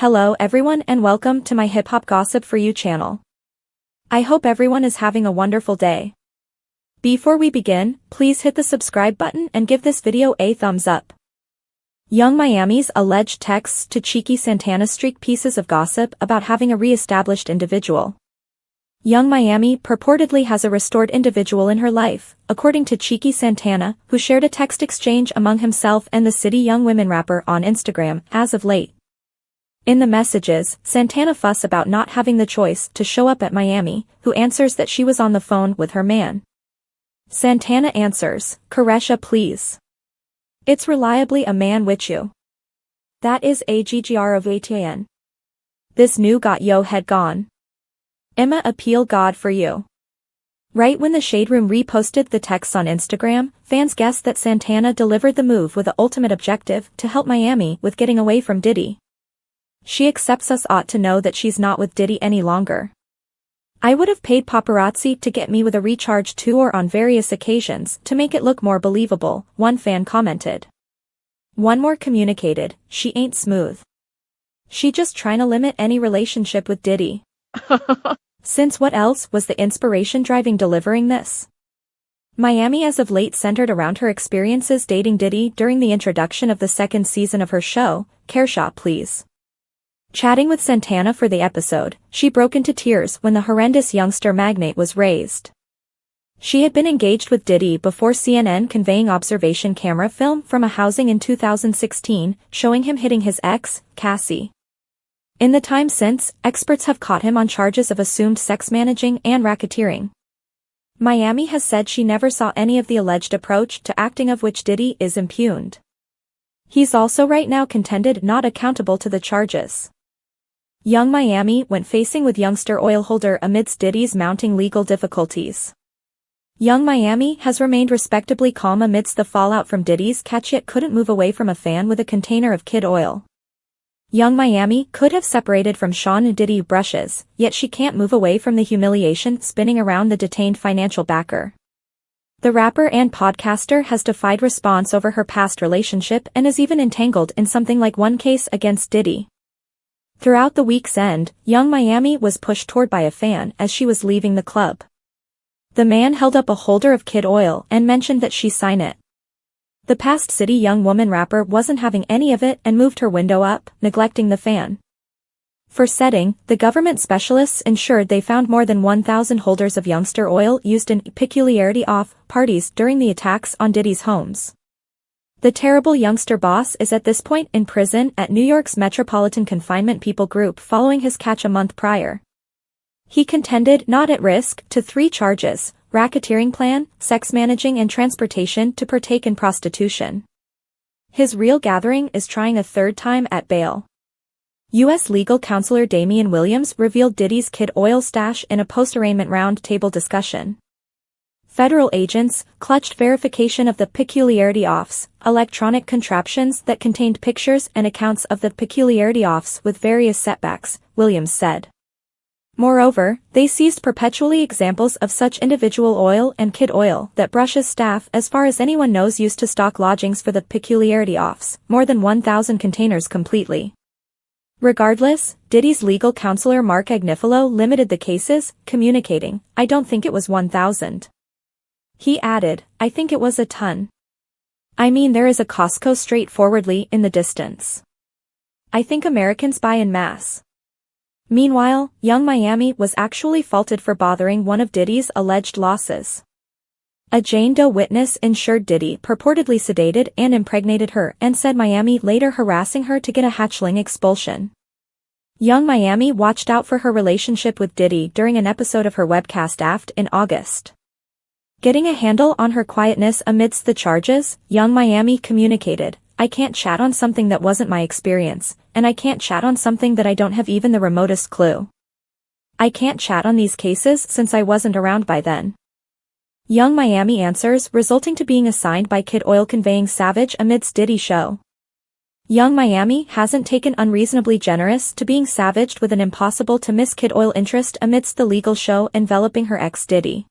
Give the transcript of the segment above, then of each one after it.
Hello everyone and welcome to my Hip Hop Gossip For You channel. I hope everyone is having a wonderful day. Before we begin, please hit the subscribe button and give this video a thumbs up. Young Miami's alleged texts to Saucy Santana streak pieces of gossip about having a re-established individual. Young Miami purportedly has a restored individual in her life, according to Saucy Santana, who shared a text exchange among himself and the City Young Women rapper on Instagram as of late. In the messages, Santana fuss about not having the choice to show up at Miami, who answers that she was on the phone with her man. Santana answers, "Karesha please. It's reliably a man with you. That is a GGR of ATN. This new got yo head gone. Emma appeal God for you." Right when the Shade Room reposted the texts on Instagram, fans guessed that Santana delivered the move with the ultimate objective to help Miami with getting away from Diddy. "She accepts us ought to know that she's not with Diddy any longer. I would have paid paparazzi to get me with a recharge tour on various occasions to make it look more believable," one fan commented. One more communicated, "She ain't smooth. She just trying to limit any relationship with Diddy." Since what else was the inspiration driving delivering this? Miami as of late centered around her experiences dating Diddy during the introduction of the second season of her show, Karesha Please. Chatting with Santana for the episode, she broke into tears when the horrendous youngster magnate was raised. She had been engaged with Diddy before CNN conveying observation camera film from a housing in 2016, showing him hitting his ex, Cassie. In the time since, experts have caught him on charges of assumed sex managing and racketeering. Miami has said she never saw any of the alleged approach to acting of which Diddy is impugned. He's also right now contended not accountable to the charges. Young Miami went facing with youngster oil holder amidst Diddy's mounting legal difficulties. Young Miami has remained respectably calm amidst the fallout from Diddy's catch yet couldn't move away from a fan with a container of kid oil. Young Miami could have separated from Sean and Diddy brushes, yet she can't move away from the humiliation spinning around the detained financial backer. The rapper and podcaster has defied response over her past relationship and is even entangled in something like one case against Diddy. Throughout the week's end, Young Miami was pushed toward by a fan as she was leaving the club. The man held up a holder of kid oil and mentioned that she sign it. The past City Young Woman rapper wasn't having any of it and moved her window up, neglecting the fan. For setting, the government specialists ensured they found more than 1,000 holders of youngster oil used in peculiarity off parties during the attacks on Diddy's homes. The terrible youngster boss is at this point in prison at New York's Metropolitan Confinement People Group following his catch a month prior. He contended not at risk to 3 charges: racketeering plan, sex managing and transportation to partake in prostitution. His real gathering is trying a 3rd time at bail. U.S. legal counselor Damian Williams revealed Diddy's kid oil stash in a post-arraignment round-table discussion. Federal agents clutched verification of the peculiarity offs, electronic contraptions that contained pictures and accounts of the peculiarity offs with various setbacks, Williams said. Moreover, they seized perpetually examples of such individual oil and kid oil that Brush's staff as far as anyone knows used to stock lodgings for the peculiarity offs, more than 1,000 containers completely. Regardless, Diddy's legal counselor Mark Agnifilo limited the cases, communicating, "I don't think it was 1,000. He added, "I think it was a ton. I mean there is a Costco straightforwardly in the distance. I think Americans buy en masse." Meanwhile, Young Miami was actually faulted for bothering one of Diddy's alleged losses. A Jane Doe witness ensured Diddy purportedly sedated and impregnated her and said Miami later harassing her to get a hatchling expulsion. Young Miami watched out for her relationship with Diddy during an episode of her webcast Aft in August. Getting a handle on her quietness amidst the charges, Young Miami communicated, "I can't chat on something that wasn't my experience, and I can't chat on something that I don't have even the remotest clue. I can't chat on these cases since I wasn't around by then." Young Miami answers resulting to being assigned by Kid Oil conveying savage amidst Diddy show. Young Miami hasn't taken unreasonably generous to being savaged with an impossible to miss Kid Oil interest amidst the legal show enveloping her ex Diddy.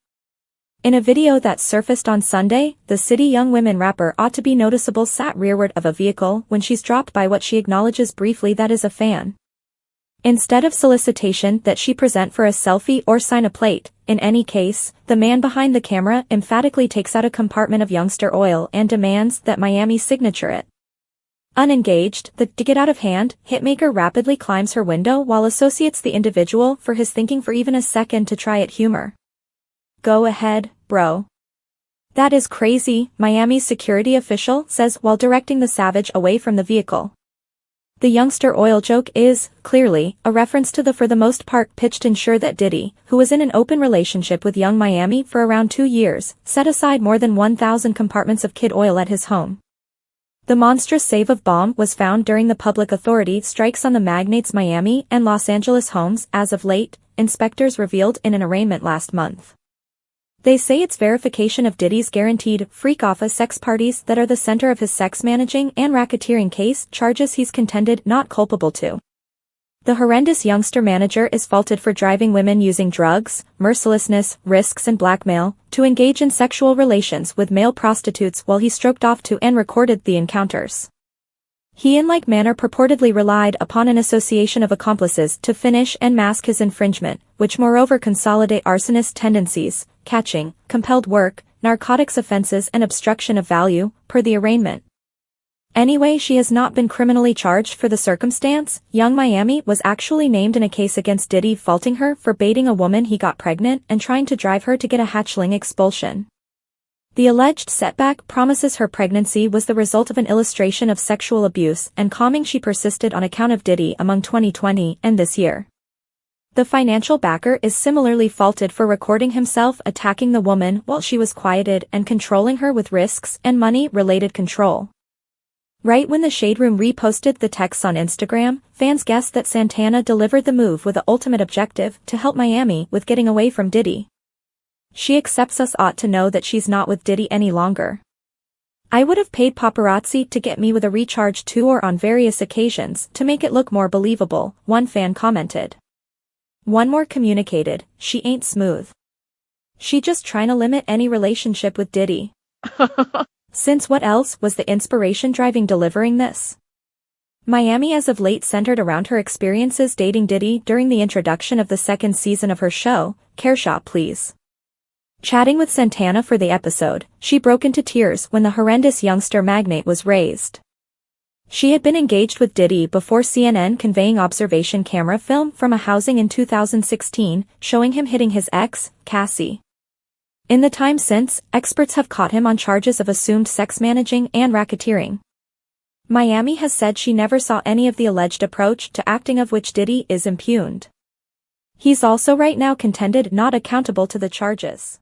In a video that surfaced on Sunday, the City Young Women rapper ought to be noticeable sat rearward of a vehicle when she's dropped by what she acknowledges briefly that is a fan. instead of solicitation that she present for a selfie or sign a plate. In any case, the man behind the camera emphatically takes out a compartment of youngster oil and demands that Miami signature it. Unengaged, the get out of hand hitmaker rapidly climbs her window while associates the individual for his thinking for even a second to try it humor. Go ahead, bro. That is crazy, Miami's security official says while directing the savage away from the vehicle. The youngster oil joke is, clearly, a reference to the for the most part pitched ensure that Diddy, who was in an open relationship with young Miami for around 2 years, set aside more than 1,000 compartments of kid oil at his home. The monstrous save of bomb was found during the public authority strikes on the magnate's Miami and Los Angeles homes as of late, inspectors revealed in an arraignment last month. They say it's verification of Diddy's guaranteed freak-off sex parties that are the center of his sex managing and racketeering case charges he's contended not culpable to. The horrendous youngster manager is faulted for driving women using drugs, mercilessness, risks and blackmail, to engage in sexual relations with male prostitutes while he stroked off to and recorded the encounters. He in like manner purportedly relied upon an association of accomplices to finish and mask his infringement, which moreover consolidate arsonist tendencies, catching, compelled work, narcotics offenses and obstruction of value, per the arraignment. Anyway, she has not been criminally charged for the circumstance. Young Miami was actually named in a case against Diddy faulting her for baiting a woman he got pregnant and trying to drive her to get a hatchling expulsion. The alleged setback promises her pregnancy was the result of an illustration of sexual abuse and calming she persisted on account of Diddy among 2020 and this year. The financial backer is similarly faulted for recording himself attacking the woman while she was quieted and controlling her with risks and money-related control. Right when the Shade Room reposted the texts on Instagram, fans guessed that Santana delivered the move with the ultimate objective to help Miami with getting away from Diddy. She accepts us ought to know that she's not with Diddy any longer. I would have paid paparazzi to get me with a recharge too or on various occasions to make it look more believable, one fan commented. One more communicated, she ain't smooth. She just trying to limit any relationship with Diddy. Since what else was the inspiration driving delivering this? Miami as of late centered around her experiences dating Diddy during the introduction of the second season of her show, Careshaw Please. Chatting with Santana for the episode, she broke into tears when the horrendous youngster magnate was raised. She had been engaged with Diddy before CNN conveying observation camera film from a housing in 2016, showing him hitting his ex, Cassie. In the time since, experts have caught him on charges of assumed sex managing and racketeering. Miami has said she never saw any of the alleged approach to acting of which Diddy is impugned. He's also right now contended not accountable to the charges.